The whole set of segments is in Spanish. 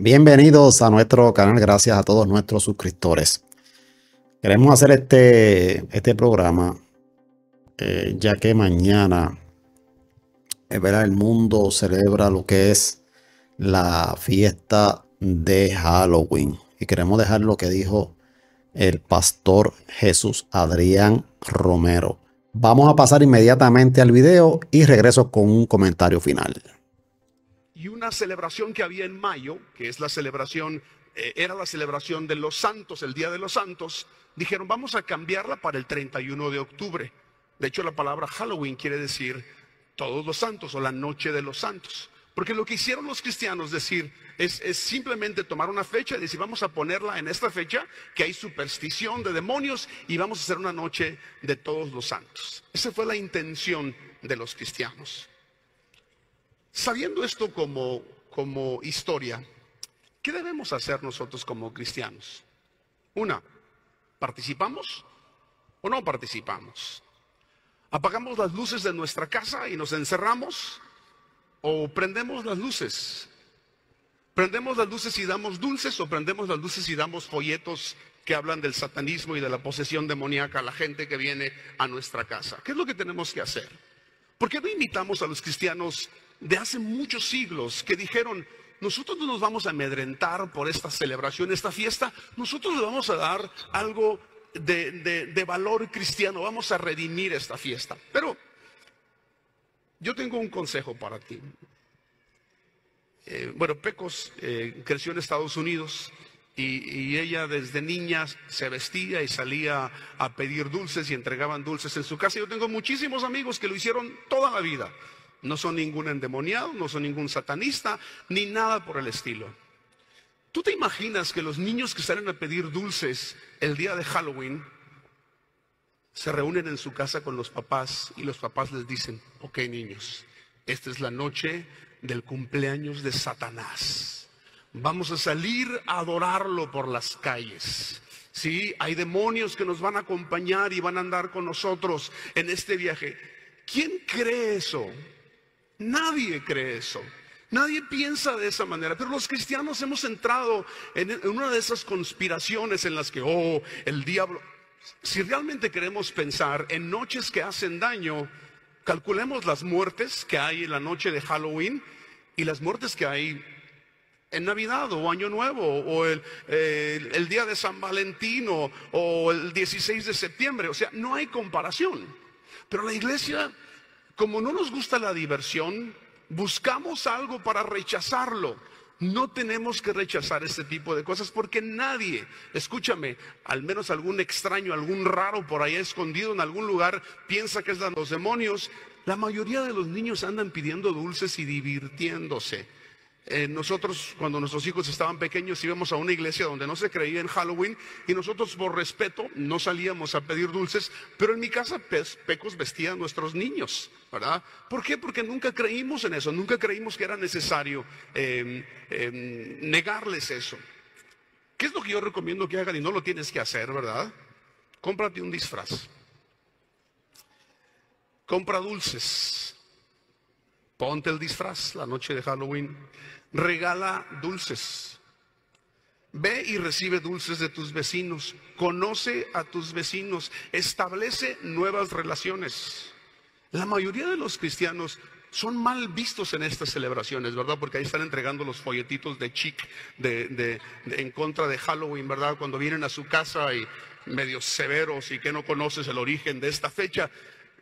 Bienvenidos a nuestro canal, gracias a todos nuestros suscriptores. Queremos hacer este programa ya que mañana ¿verdad? El mundo celebra lo que es la fiesta de Halloween. Y queremos dejar lo que dijo el pastor Jesús Adrián Romero. Vamos a pasar inmediatamente al video y regreso con un comentario final. Y una celebración que había en mayo, que es la celebración, era la celebración de los santos, el Día de los Santos, dijeron vamos a cambiarla para el 31 de octubre. De hecho, la palabra Halloween quiere decir todos los santos o la noche de los santos. Porque lo que hicieron los cristianos es simplemente tomar una fecha y decir vamos a ponerla en esta fecha que hay superstición de demonios y vamos a hacer una noche de todos los santos. Esa fue la intención de los cristianos. Sabiendo esto como historia, ¿qué debemos hacer nosotros como cristianos? Una, ¿participamos o no participamos? ¿Apagamos las luces de nuestra casa y nos encerramos? ¿O prendemos las luces? ¿Prendemos las luces y damos dulces o prendemos las luces y damos folletos que hablan del satanismo y de la posesión demoníaca a la gente que viene a nuestra casa? ¿Qué es lo que tenemos que hacer? ¿Por qué no invitamos a los cristianos de hace muchos siglos que dijeron, nosotros no nos vamos a amedrentar por esta celebración, esta fiesta, nosotros le vamos a dar algo de valor cristiano, vamos a redimir esta fiesta? Pero yo tengo un consejo para ti. Pecos creció en Estados Unidos y ella desde niña se vestía y salía a pedir dulces y entregaban dulces en su casa. Yo tengo muchísimos amigos que lo hicieron toda la vida. No son ningún endemoniado, no son ningún satanista, ni nada por el estilo. ¿Tú te imaginas que los niños que salen a pedir dulces el día de Halloween se reúnen en su casa con los papás y los papás les dicen, ok niños, esta es la noche del cumpleaños de Satanás? Vamos a salir a adorarlo por las calles. Sí, hay demonios que nos van a acompañar y van a andar con nosotros en este viaje. ¿Quién cree eso? Nadie cree eso. Nadie piensa de esa manera. Pero los cristianos hemos entrado en una de esas conspiraciones en las que, el diablo. Si realmente queremos pensar en noches que hacen daño, calculemos las muertes que hay en la noche de Halloween y las muertes que hay en Navidad o Año Nuevo o el día de San Valentín o el 16 de septiembre. O sea, no hay comparación. Pero la iglesia, como no nos gusta la diversión, buscamos algo para rechazarlo. No tenemos que rechazar este tipo de cosas porque nadie, escúchame, al menos algún extraño, algún raro por ahí escondido en algún lugar, piensa que es de los demonios. La mayoría de los niños andan pidiendo dulces y divirtiéndose. Nosotros, cuando nuestros hijos estaban pequeños, íbamos a una iglesia donde no se creía en Halloween y nosotros por respeto no salíamos a pedir dulces, pero en mi casa Pecos vestía a nuestros niños, ¿verdad? ¿Por qué? Porque nunca creímos en eso, nunca creímos que era necesario negarles eso. ¿Qué es lo que yo recomiendo que hagan? Y no lo tienes que hacer, ¿verdad? Cómprate un disfraz. Compra dulces. Ponte el disfraz la noche de Halloween. Regala dulces. Ve y recibe dulces de tus vecinos. Conoce a tus vecinos. Establece nuevas relaciones. La mayoría de los cristianos son mal vistos en estas celebraciones, ¿verdad? Porque ahí están entregando los folletitos de chic en contra de Halloween, ¿verdad? Cuando vienen a su casa y medio severos y que no conoces el origen de esta fecha.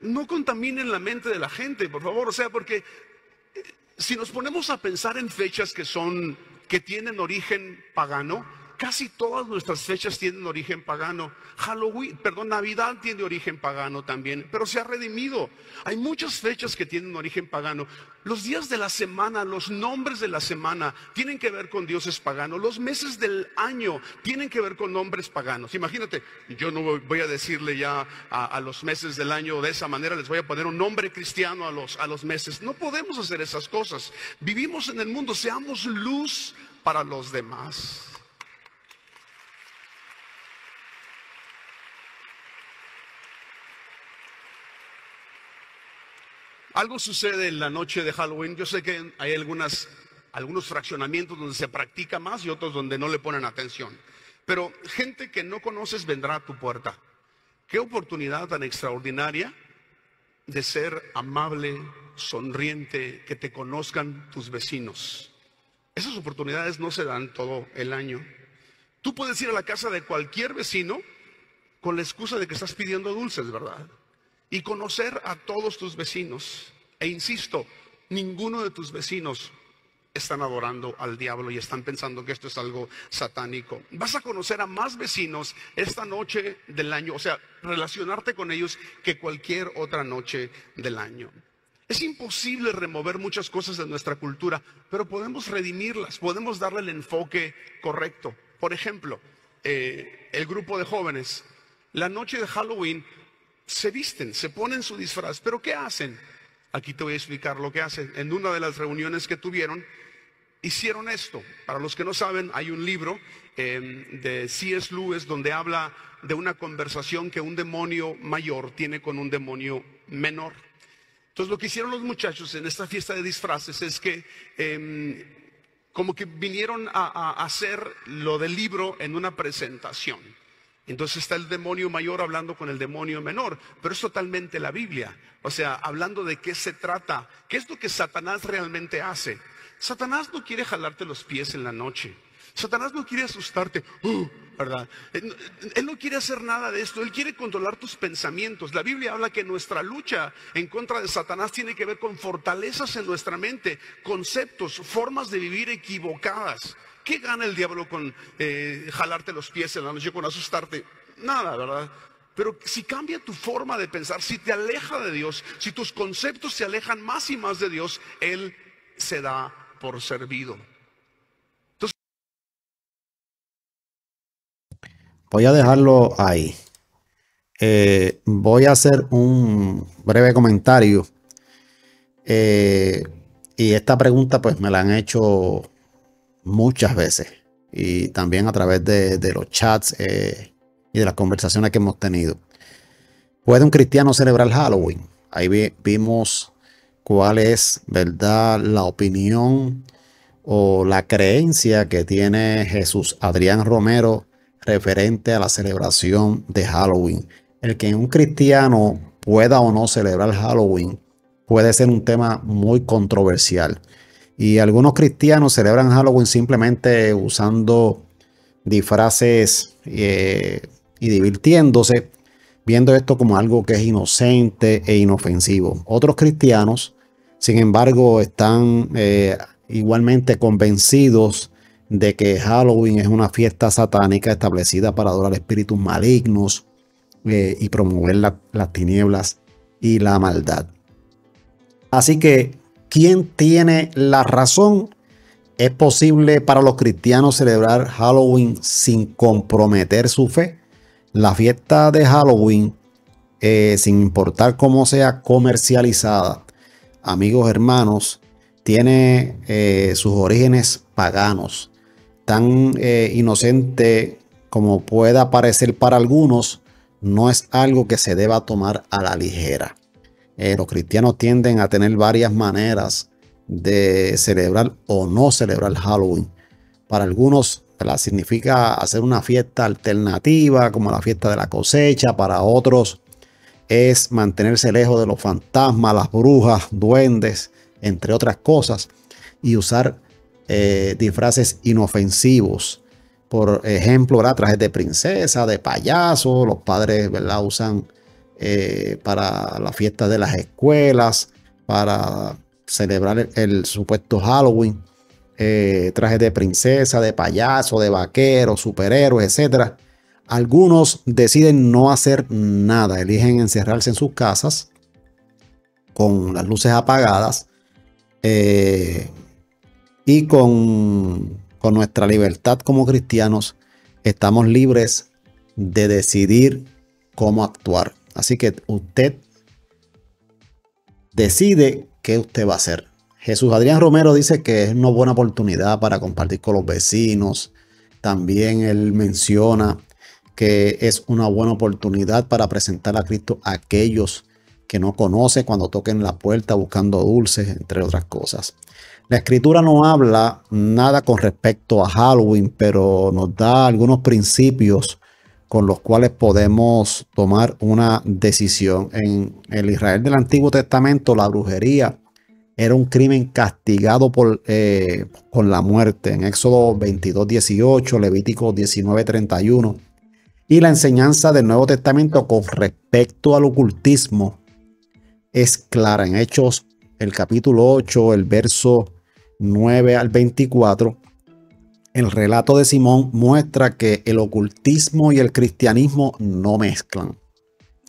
No contaminen la mente de la gente, por favor. O sea, porque si nos ponemos a pensar en fechas que tienen origen pagano, casi todas nuestras fechas tienen origen pagano. Navidad tiene origen pagano también, pero se ha redimido. Hay muchas fechas que tienen origen pagano. Los días de la semana, los nombres de la semana tienen que ver con dioses paganos. Los meses del año tienen que ver con nombres paganos. Imagínate, yo no voy a decirle ya a los meses del año de esa manera, les voy a poner un nombre cristiano a los meses. No podemos hacer esas cosas. Vivimos en el mundo, seamos luz para los demás. Algo sucede en la noche de Halloween. Yo sé que hay algunas algunos fraccionamientos donde se practica más y otros donde no le ponen atención. Pero gente que no conoces vendrá a tu puerta. Qué oportunidad tan extraordinaria de ser amable, sonriente, que te conozcan tus vecinos. Esas oportunidades no se dan todo el año. Tú puedes ir a la casa de cualquier vecino con la excusa de que estás pidiendo dulces, ¿verdad? Y conocer a todos tus vecinos. E insisto, ninguno de tus vecinos están adorando al diablo y están pensando que esto es algo satánico. Vas a conocer a más vecinos esta noche del año, o sea, relacionarte con ellos que cualquier otra noche del año. Es imposible remover muchas cosas de nuestra cultura, pero podemos redimirlas, podemos darle el enfoque correcto. Por ejemplo, el grupo de jóvenes, la noche de Halloween, se visten, se ponen su disfraz, pero ¿qué hacen? Aquí te voy a explicar lo que hacen. En una de las reuniones que tuvieron, hicieron esto. Para los que no saben, hay un libro de C.S. Lewis donde habla de una conversación que un demonio mayor tiene con un demonio menor. Entonces lo que hicieron los muchachos en esta fiesta de disfraces es que como que vinieron a hacer lo del libro en una presentación. Entonces está el demonio mayor hablando con el demonio menor, pero es totalmente la Biblia. O sea, hablando de qué se trata, qué es lo que Satanás realmente hace. Satanás no quiere jalarte los pies en la noche. Satanás no quiere asustarte, ¿verdad? Él no quiere hacer nada de esto. Él quiere controlar tus pensamientos. La Biblia habla que nuestra lucha en contra de Satanás tiene que ver con fortalezas en nuestra mente, conceptos, formas de vivir equivocadas. ¿Qué gana el diablo con jalarte los pies en la noche, con asustarte? Nada, ¿verdad? Pero si cambia tu forma de pensar, si te aleja de Dios, si tus conceptos se alejan más y más de Dios, Él se da por servido. Entonces, Voy a dejarlo ahí. Voy a hacer un breve comentario. Y esta pregunta pues me la han hecho muchas veces. Y también a través de los chats y de las conversaciones que hemos tenido. ¿Puede un cristiano celebrar Halloween? Ahí vimos cuál es, ¿verdad?, la opinión o la creencia que tiene Jesús Adrián Romero referente a la celebración de Halloween. El que un cristiano pueda o no celebrar Halloween puede ser un tema muy controversial. Y algunos cristianos celebran Halloween simplemente usando disfraces y divirtiéndose, viendo esto como algo que es inocente e inofensivo. Otros cristianos, sin embargo, están igualmente convencidos de que Halloween es una fiesta satánica establecida para adorar espíritus malignos y promover las tinieblas y la maldad. Así que, ¿quién tiene la razón? ¿Es posible para los cristianos celebrar Halloween sin comprometer su fe? La fiesta de Halloween, sin importar cómo sea comercializada, amigos, hermanos, tiene sus orígenes paganos. Tan inocente como pueda parecer para algunos, no es algo que se deba tomar a la ligera. Los cristianos tienden a tener varias maneras de celebrar o no celebrar Halloween. Para algunos, ¿verdad?, significa hacer una fiesta alternativa como la fiesta de la cosecha. Para otros es mantenerse lejos de los fantasmas, las brujas, duendes, entre otras cosas, y usar disfraces inofensivos. Por ejemplo, ¿verdad?, trajes de princesa, de payaso. Los padres, ¿verdad?, usan para la fiesta de las escuelas, para celebrar el supuesto Halloween, trajes de princesa, de payaso, de vaquero, superhéroes, etc. Algunos deciden no hacer nada, eligen encerrarse en sus casas con las luces apagadas y con nuestra libertad como cristianos estamos libres de decidir cómo actuar. Así que usted decide qué usted va a hacer. Jesús Adrián Romero dice que es una buena oportunidad para compartir con los vecinos. También él menciona que es una buena oportunidad para presentar a Cristo a aquellos que no conoce cuando toquen la puerta buscando dulces, entre otras cosas. La escritura no habla nada con respecto a Halloween, pero nos da algunos principios con los cuales podemos tomar una decisión. En el Israel del Antiguo Testamento, la brujería era un crimen castigado con la muerte. En Éxodo 22:18, Levítico 19:31. Y la enseñanza del Nuevo Testamento con respecto al ocultismo es clara. En Hechos, el capítulo 8, el verso 9 al 24, el relato de Simón muestra que el ocultismo y el cristianismo no mezclan.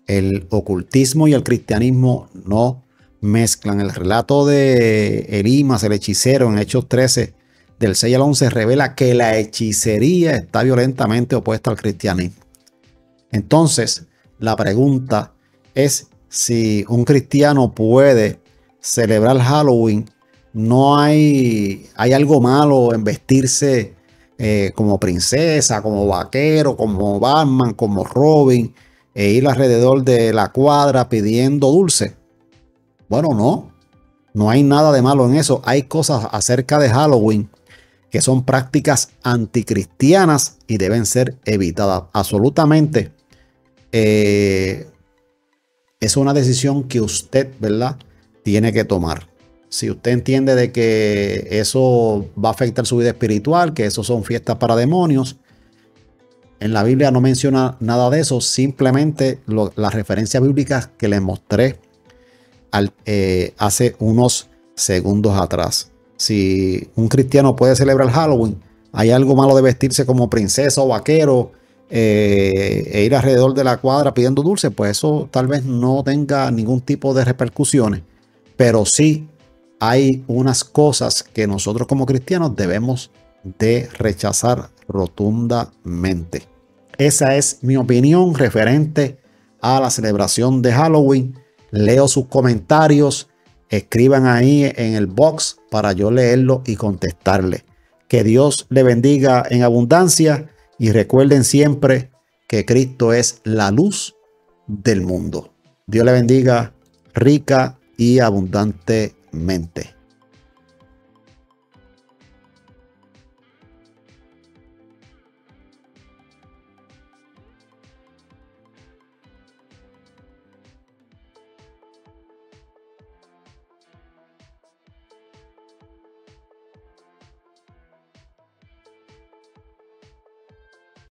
El ocultismo y el cristianismo no mezclan. El relato de Elimas, el hechicero, en Hechos 13, del 6 al 11, revela que la hechicería está violentamente opuesta al cristianismo. Entonces, la pregunta es si un cristiano puede celebrar Halloween. No hay algo malo en vestirse como princesa, como vaquero, como Batman, como Robin, e ir alrededor de la cuadra pidiendo dulce. Bueno, no hay nada de malo en eso. Hay cosas acerca de Halloween que son prácticas anticristianas y deben ser evitadas. Absolutamente. Es una decisión que usted, ¿verdad?, tiene que tomar. Si usted entiende de que eso va a afectar su vida espiritual, que eso son fiestas para demonios, en la Biblia no menciona nada de eso. Simplemente las referencias bíblicas que les mostré hace unos segundos atrás. Si un cristiano puede celebrar Halloween, hay algo malo de vestirse como princesa o vaquero e ir alrededor de la cuadra pidiendo dulce, pues eso tal vez no tenga ningún tipo de repercusiones. Pero sí hay unas cosas que nosotros como cristianos debemos de rechazar rotundamente. Esa es mi opinión referente a la celebración de Halloween. Leo sus comentarios. Escriban ahí en el box para yo leerlo y contestarle. Que Dios le bendiga en abundancia y recuerden siempre que Cristo es la luz del mundo. Dios le bendiga rica y abundantemente.